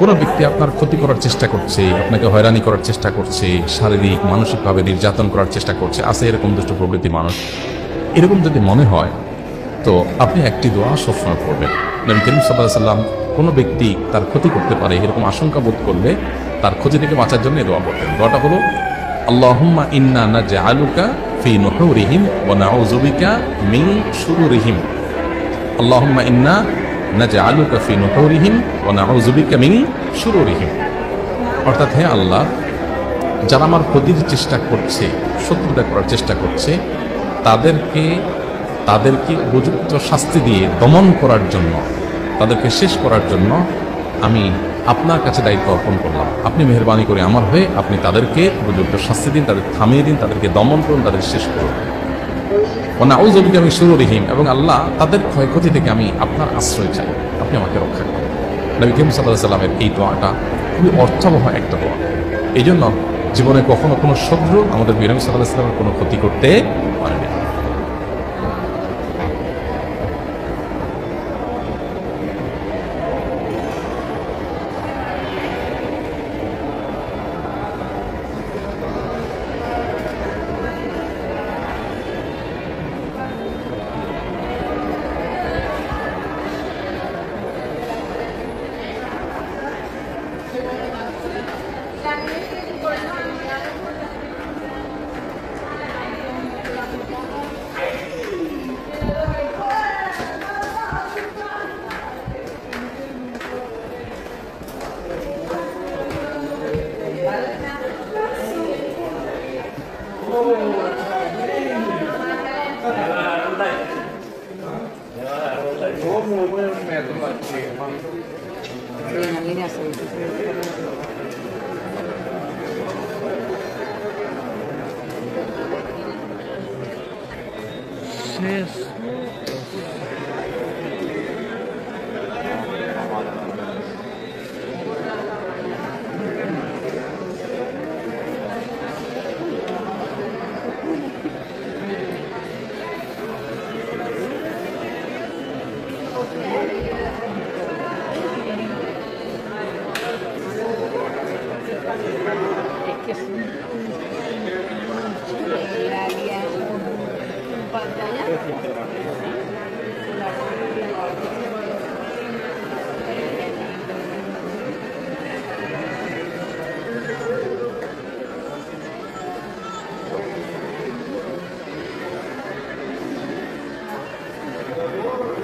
কোনো ব্যক্তি আপনার ক্ষতি করার চেষ্টা করছে, আপনাকে হয়রানি করার চেষ্টা করছে, শারীরিক মানসিকভাবে নির্যাতন করার চেষ্টা করছে, আছে এরকম দুষ্ট প্রবৃত্তি মানুষ, এরকম যদি মনে হয় তো আপনি একটি দোয়া সবসময় পড়বেন। নবী করিম সাল্লাল্লাহু আলাইহি ওয়াসাল্লাম কোনো ব্যক্তি তার ক্ষতি করতে পারে এরকম আশঙ্কা বোধ করলে তার ক্ষতি থেকে বাঁচার জন্য এই দোয়া পড়তেন। দোয়াটা হলো আল্লাহুম্মা ইন্না নাজআলুকা ফি নুহুরিহিম ওয়া নাউযু বিকা মিন শুরুরিহিম। আল্লাহুম্মা ইন্না নাজআলুকা ফি নুহুরিহিম ওয়া নাউযু বিকা মিন শুরুরিহিম। অর্থাৎ হে আল্লাহ, যারা আমার ক্ষতির চেষ্টা করছে, শত্রুতা করার চেষ্টা করছে, তাদেরকে উপযুক্ত শাস্তি দিয়ে দমন করার জন্য, তাদেরকে শেষ করার জন্য আমি আপনার কাছে দায়িত্ব অর্পণ করলাম। আপনি মেহেরবানি করে আমার হয়ে আপনি তাদেরকে উপযুক্ত শাস্তি দিন, তাদের থামিয়ে দিন, তাদেরকে দমন করুন, তাদের শেষ করুন। নাউযু বিকা মিন শুরুরিহিম, এবং আল্লাহ তাদের ক্ষয়ক্ষতি থেকে আমি আপনার আশ্রয় চাই, আপনি আমাকে রক্ষা করুন। নবী করিম সাল্লাল্লাহু আলাইহি ওয়াসাল্লামের এই দোয়াটা খুবই অর্থবহ একটা দোয়া। এই জন্য জীবনে কখনো কোনো শত্রু আমাদের নবী সাল্লাল্লাহু আলাইহি ওয়াসাল্লামের কোনো ক্ষতি করতে পারবে না। Yes.